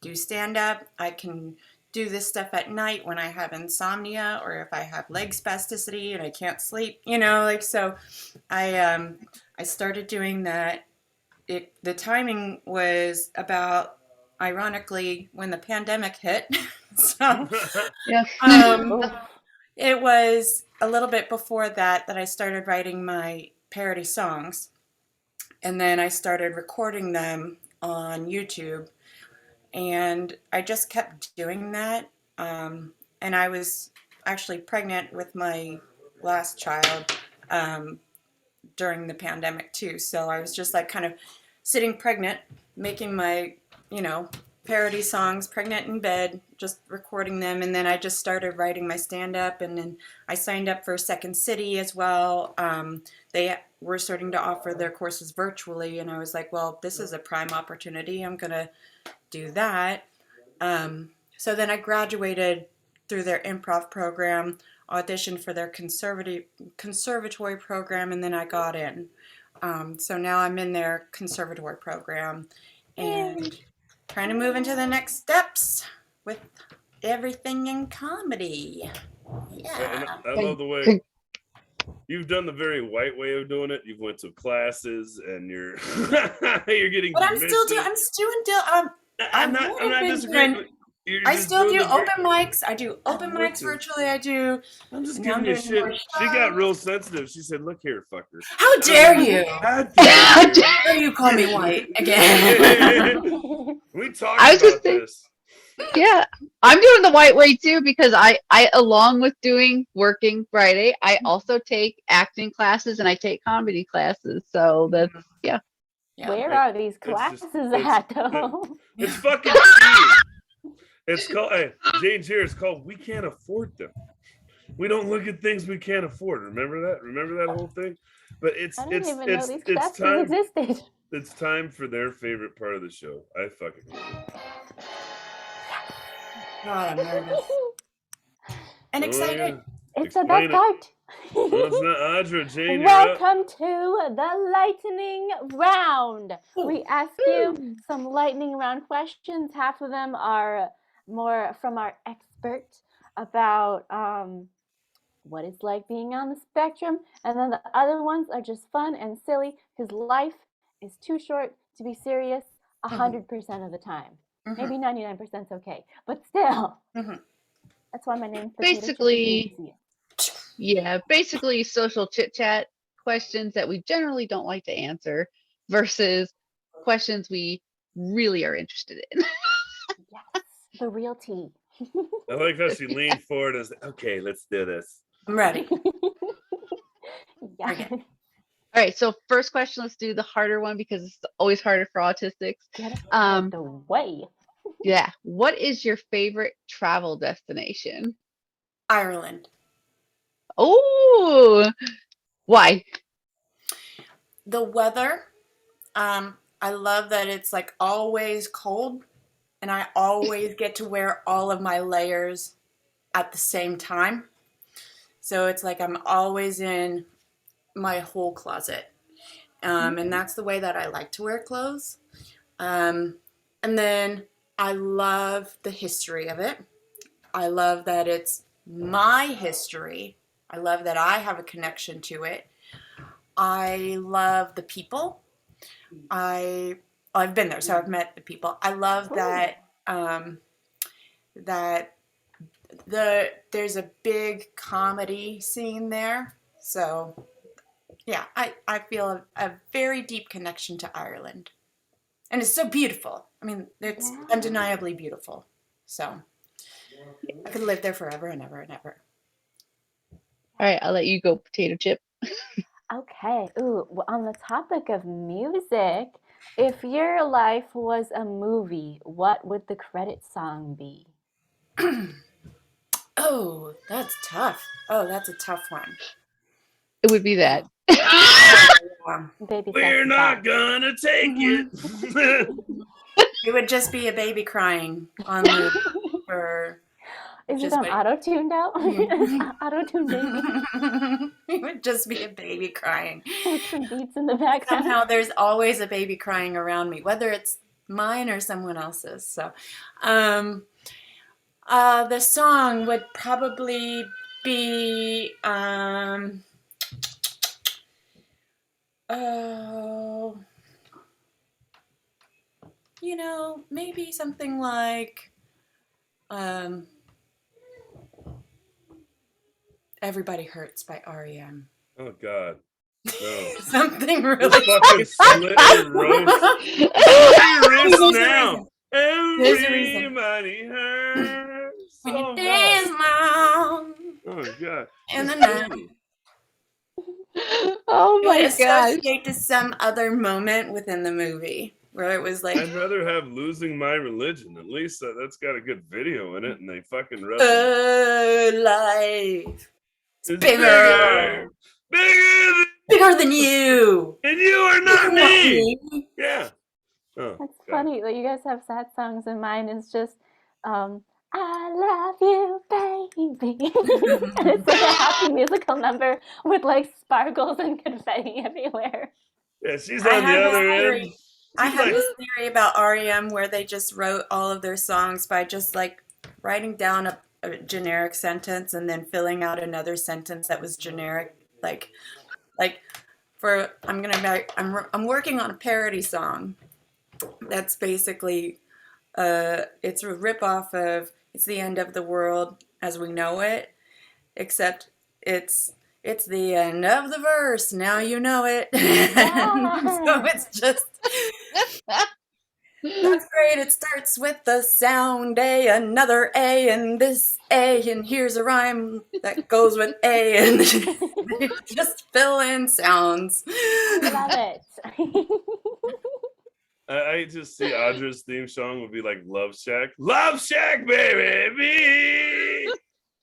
do stand-up, I can do this stuff at night when I have insomnia, or if I have leg spasticity and I can't sleep, so I started doing that. The timing was about, ironically, when the pandemic hit. So it was a little bit before that I started writing my parody songs. And then I started recording them on YouTube. And I just kept doing that. And I was actually pregnant with my last child during the pandemic too. So I was just like kind of sitting pregnant, making my, parody songs, pregnant in bed, just recording them. And then I just started writing my stand-up, and then I signed up for Second City as well. They were starting to offer their courses virtually, and I was like, well, this is a prime opportunity. I'm going to do that. So then I graduated through their improv program, auditioned for their conservatory program, and then I got in. So now I'm in their conservatory program and trying to move into the next steps with everything in comedy. Yeah. I love the way you've done the very white way of doing it. You've went to classes and you're you're getting. But I'm still doing. I'm not disagreeing. I still do open mics. I do open mics virtually. I'm just giving you shit. She got real sensitive. She said, "Look here, fucker. How dare you? How dare you call me white again?" We talked about this. Yeah, I'm doing the white way too, because I along with working Friday, I also take acting classes and I take comedy classes. So that's yeah. Where are these classes at though? It's fucking cheap. It's called Janejira. It's called We Can't Afford Them. We don't look at things we can't afford. Remember that? Remember that whole thing? But it's time. Existed. It's time for their favorite part of the show. I fucking love it. God, I'm nervous and excited. It's the best part. Well, it's not Audra, Jane. Welcome to the lightning round. We ask you some lightning round questions. Half of them are more from our expert about what it's like being on the spectrum, and then the other ones are just fun and silly because life is too short to be serious 100% of the time. Maybe 99% is okay, but still. That's why my name's Potato Chip is easy. Basically social chit chat questions that we generally don't like to answer versus questions we really are interested in. Yes, the real tea. I like how she leaned forward and said, okay, let's do this. I'm ready. Yeah. Okay. All right, so first question, let's do the harder one because it's always harder for autistics. Get out of the way. Yeah. What is your favorite travel destination? Ireland. Oh, why? The weather. I love that it's like always cold, and I always get to wear all of my layers at the same time. So it's like I'm always in my whole closet. And that's the way that I like to wear clothes. And then I love the history of it. I love that it's my history. I love that I have a connection to it. I love the people. I've been there, so I've met the people. I love that there's a big comedy scene there. So yeah, I feel a very deep connection to Ireland. And it's so beautiful. I mean, it's undeniably beautiful. So I could live there forever and ever and ever. All right, I'll let you go, Potato Chip. Okay. Ooh, well, on the topic of music, if your life was a movie, what would the credit song be? Oh, that's tough. Oh, that's a tough one. It would be that. Baby We're Sexy not Song. gonna take it. It would just be a baby crying on the for Is it just on wait. auto-tuned out? Auto-tuned baby It would just be a baby crying. with some beats in the background. Somehow there's always a baby crying around me, whether it's mine or someone else's. So the song would probably be maybe something like Everybody Hurts by REM. Oh God. No. Something Just really fucking slit your roast. Your wrist There's a now. There's a reason. Everybody hurts. When you Oh, dance God. long Oh God. in the Just night. kidding. Oh It would my gosh. associate to some other moment within the movie where it was like I'd rather have Losing My Religion. At least that's got a good video in it, and they fucking rub life. It's bigger. Bigger than you. and you are not me. Yeah. Oh, That's God. funny that you guys have sad songs, and mine is just I love you, baby. And it's like a happy musical number with like sparkles and confetti everywhere. Yeah, she's on the other end. I have this theory about REM where they just wrote all of their songs by just like writing down a generic sentence and then filling out another sentence that was generic. I'm working on a parody song that's basically it's a ripoff of It's the End of the World as We Know It, except it's the end of the verse, now you know it. So it's just that's great. It starts with the sound A, another A, and this A, and here's a rhyme that goes with A, and just fill in sounds. Love it. I just see Audra's theme song would be like Love Shack. Love Shack, baby!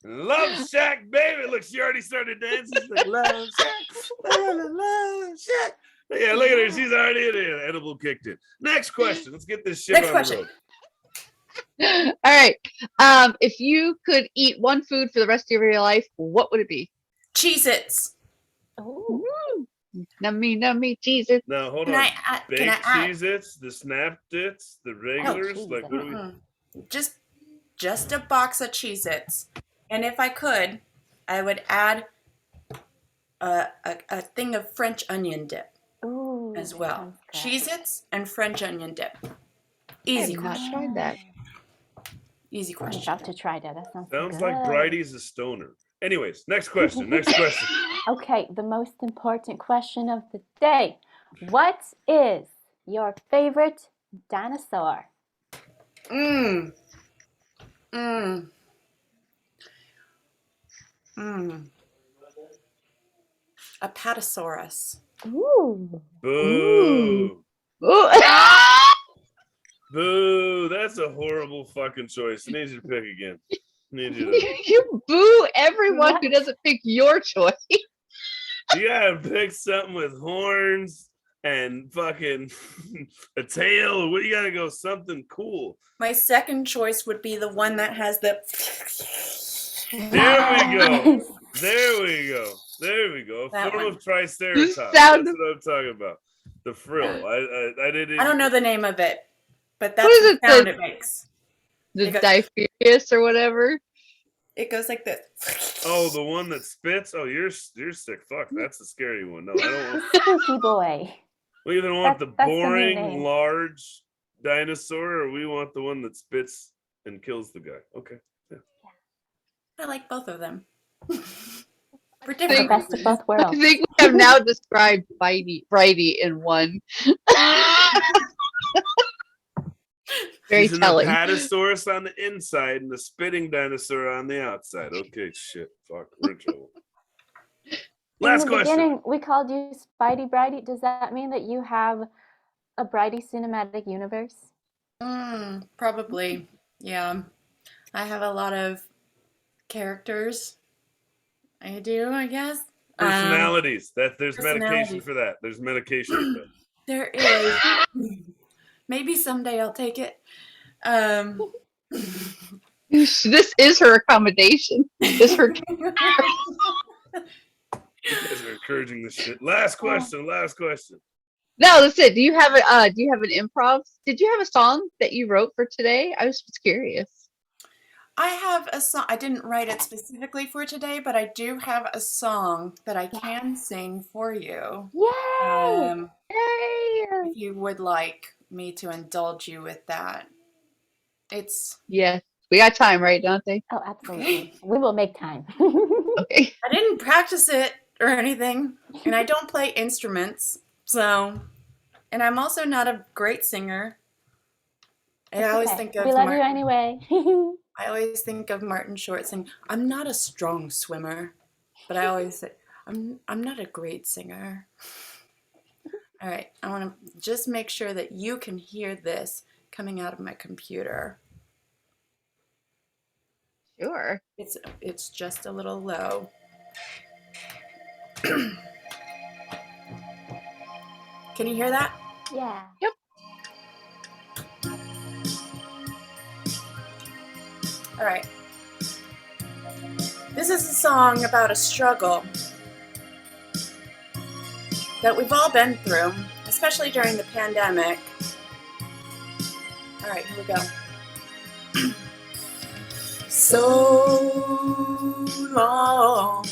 Love Shack, baby! Look, she already started dancing. She's like, Love Shack, Love Shack. Yeah, look at her. She's already in it. Edible kicked in. Next question. Let's get this shit on the road. All right. If you could eat one food for the rest of your life, what would it be? Cheez-Its. Ooh. Nummy, Jesus. Now, hold Can on. I Baked Cheez-Its, the Snap Its, the regulars. Cheez-Its. Like, what do we... Just just a box of Cheez-Its. And if I could, I would add a thing of French onion dip Ooh, as that well. sounds good. Cheez-Its and French onion dip. I Easy have not question. tried that. Easy I'm question. about to try that. That sounds Sounds good. like Bridie's a stoner. Anyways, next question. Next question. Okay, the most important question of the day. What is your favorite dinosaur? Mmm. Mmm. Mmm. Apatosaurus. Ooh. Boo. Ooh. Boo. That's a horrible fucking choice. I need you to pick again. I need you to. You boo everyone who What? doesn't pick your choice. You gotta pick something with horns and fucking a tail. What you gotta go? Something cool. My second choice would be the one that has the. There we go. Yes. There we go. There we go. A That form one. of triceratops. The That's sound what I'm talking about. The frill. I didn't. I don't know the name of it, but that's What is the it, sound the- it makes. The Because- Dipherius or whatever. It goes like this. Oh, the one that spits. Oh, you're sick. Fuck, that's a scary one. No, I don't. Want, Spooky boy. we either want the That's the new boring, name. large dinosaur, or we want the one that spits and kills the guy. Okay. I like both of them. For The different best of reasons. both I worlds. think we have now described Bridie in one. Very He's an telling. apatosaurus on the inside and the spitting dinosaur on the outside. Okay, shit. Fuck, we're in trouble. Last In the question. beginning, we called you Spidey Bridie. Does that mean that you have a Bridie cinematic universe? Probably. Yeah. I have a lot of characters. I do, I guess. Personalities. There's medication personalities. for that. There's medication for that. There is. Maybe someday I'll take it. This is her accommodation. Is her You guys are encouraging this shit. Last question. Last question. No, that's it. Do you have an improv? Did you have a song that you wrote for today? I was just curious. I have a song. I didn't write it specifically for today, but I do have a song that I can sing for you. Yay! Yay! If you would like me to indulge you with that. It's. Yeah, we got time, right, Dante? Oh, absolutely. We will make time. Okay. I didn't practice it or anything, and I don't play instruments, so. And I'm also not a great singer. I always Okay. think of We love Martin. you anyway. I always think of Martin Short saying, "I'm not a strong swimmer," but I always say, "I'm not a great singer." All right, I want to just make sure that you can hear this coming out of my computer. Sure. It's just a little low. Can you hear that? Yeah. All right. This is a song about a struggle that we've all been through, especially during the pandemic. All right, here we go. So long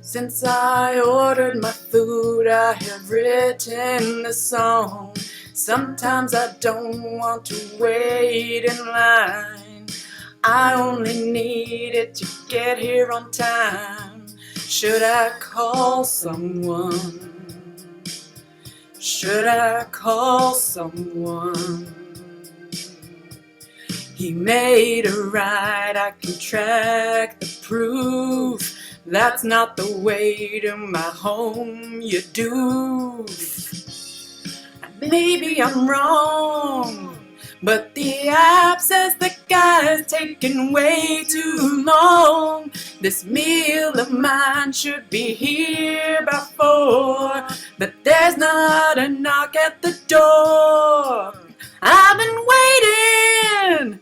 since I ordered my food, I have written the song. Sometimes I don't want to wait in line. I only needed to get here on time. Should I call someone? Should I call someone? He made a ride, I can track the proof. That's not the way to my home, you do. Maybe I'm wrong, but the app says the guy's taking way too long. This meal of mine should be here by 4, but there's not a knock at the door. I've been waiting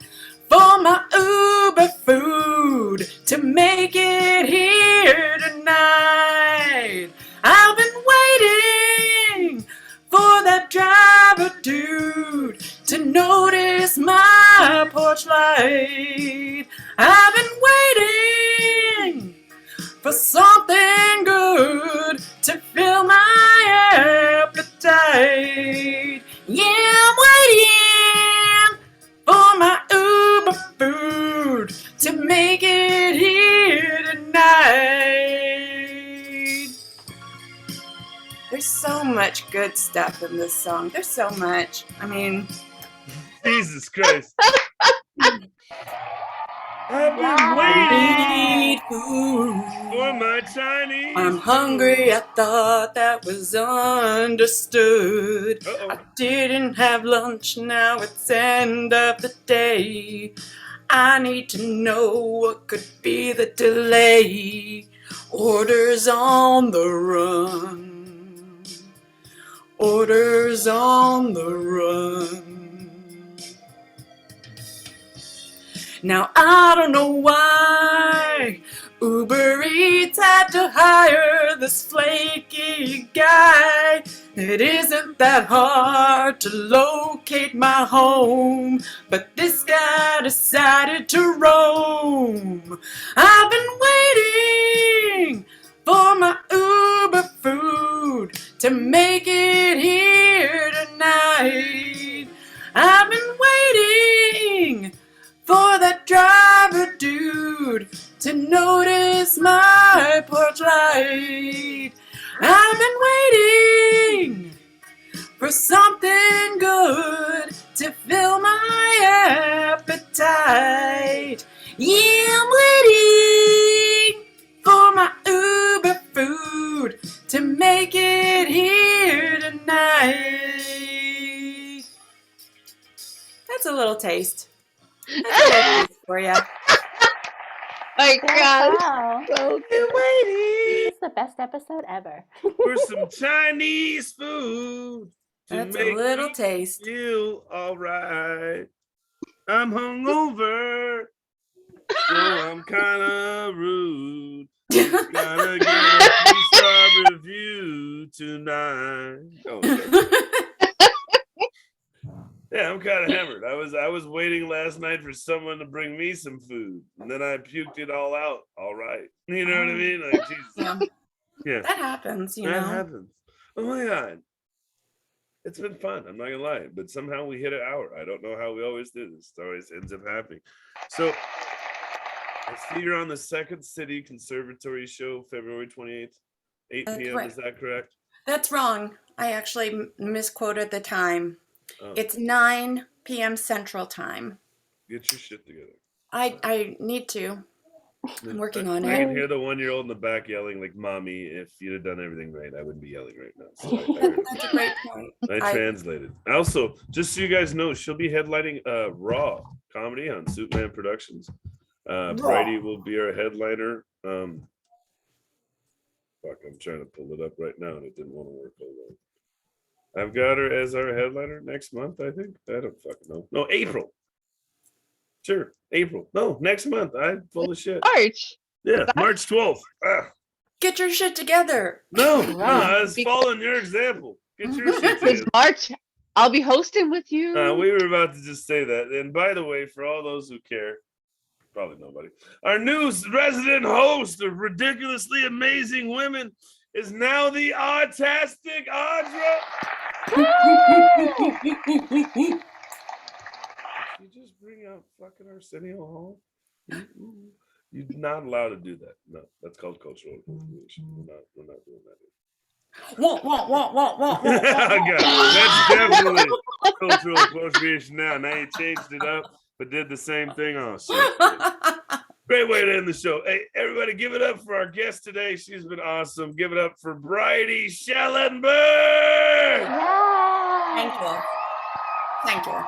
for my Uber food to make it here tonight. I've been waiting for that driver dude to notice my poor porch light. I've been waiting for something good to fill my appetite. Yeah, I'm waiting for my Uber food to make it here tonight. There's so much good stuff in this song. There's so much. I mean, Jesus Christ. I've been need waiting food. for my Chinese. I'm hungry, I thought that was understood. Uh-oh. I didn't have lunch, now it's end of the day. I need to know what could be the delay. Orders on the run. Orders on the run. Now I don't know why Uber Eats had to hire this flaky guy. It isn't that hard to locate my home, but this guy decided to roam. I've been waiting for my Uber food to make it here tonight. I've been waiting for that driver dude to notice my porch light. I've been waiting for something good to fill my appetite. Yeah, I'm waiting for my Uber food to make it here tonight. That's a little taste. That's a little taste for you. My God. Wow. So Been good. waiting This is the best episode ever. for some Chinese food to That's a make little me taste. feel alright. I'm hungover, so I'm kinda rude. Gotta get a 3-star review tonight. Oh, okay. Yeah, I'm kind of hammered. I was waiting last night for someone to bring me some food, and then I puked it all out. All right, you know what I mean? Like, Jesus. Yeah, Yeah, that happens, you that know. happens. Oh my God, it's been fun. I'm not gonna lie, but somehow we hit an hour. I don't know how we always do this. It always ends up happening. So I see you're on the Second City Conservatory show, February 28th, 8 p.m. Correct. Is that correct? That's wrong. I actually misquoted the time. Oh, It's 9 p.m. Central Time. get your shit together. I need to. I'm working on I it. can hear the 1-year-old in the back yelling like, "Mommy, if you'd have done everything right, I wouldn't be yelling right now." So That's a great point. I translated. Also, just so you guys know, she'll be headlining Raw comedy on Suitman Productions. Bridie will be our headliner. Fuck, I'm trying to pull it up right now and it didn't want to work. Hold on. I've got her as our headliner next month, I think. I don't fucking know. No, April. Sure, April. No, next month. I'm full of shit. March. Yeah, March 12th. Ah. Get your shit together. No, Wow. I was following your example. Get your shit It's together. March. I'll be hosting with you. We were about to just say that. And by the way, for all those who care, probably nobody, our new resident host of Ridiculously Amazing Women is now the Autastic Audra. Did you just bring out fucking Arsenio Hall? You're not allowed to do that. No, that's called cultural appropriation. We're not doing that. Wah, wah, wah, wah, wah, wah, God, that's definitely cultural appropriation now. Now you changed it up, but did the same thing. Oh, shit. Great way to end the show. Hey, everybody, give it up for our guest today. She's been awesome. Give it up for Brydie Shellenberg. Thank you. Thank you.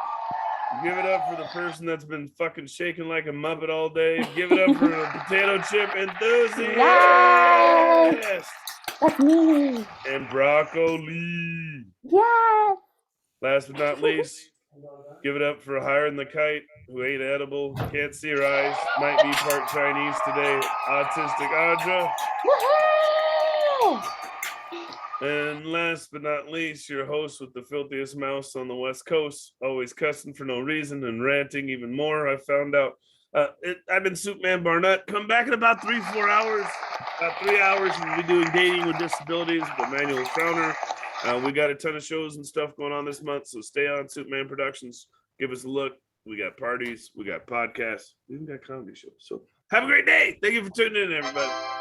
Give it up for the person that's been fucking shaking like a Muppet all day. Give it up for the potato chip enthusiast. Yes. That's me. And broccoli. Yes. Last but not least, give it up for hiring the kite who ate edible, can't see her eyes, might be part Chinese today, Autistic Audra. Woohoo! And last but not least, your host with the filthiest mouse on the West Coast, always cussing for no reason and ranting even more. I found out. I've been Superman Barnett. Come back in about 3-4 hours. About 3 hours, we'll be doing Dating with Disabilities with Emmanuel Frowner. We got a ton of shows and stuff going on this month, so stay on Superman Productions. Give us a look. We got parties, we got podcasts, we even got comedy shows. So have a great day. Thank you for tuning in, everybody.